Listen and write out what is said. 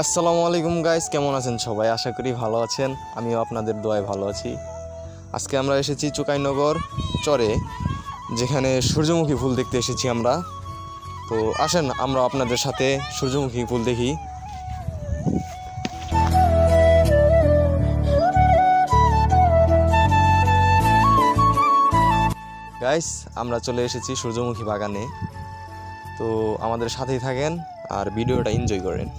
আসসালামু আলাইকুম গাইস, কেমন আছেন সবাই? আশা করি ভালো আছেন। আমিও আপনাদের দোয়ায় ভালো আছি। আজকে আমরা এসেছি চুকাইনগর চরে, যেখানে সূর্যমুখী ফুল দেখতে এসেছি আমরা। তো আসেন আমরা আপনাদের সাথে সূর্যমুখী ফুল দেখি। গাইস, আমরা চলে এসেছি সূর্যমুখী বাগানে। তো আমাদের সাথেই থাকেন আর ভিডিওটা এনজয় করেন।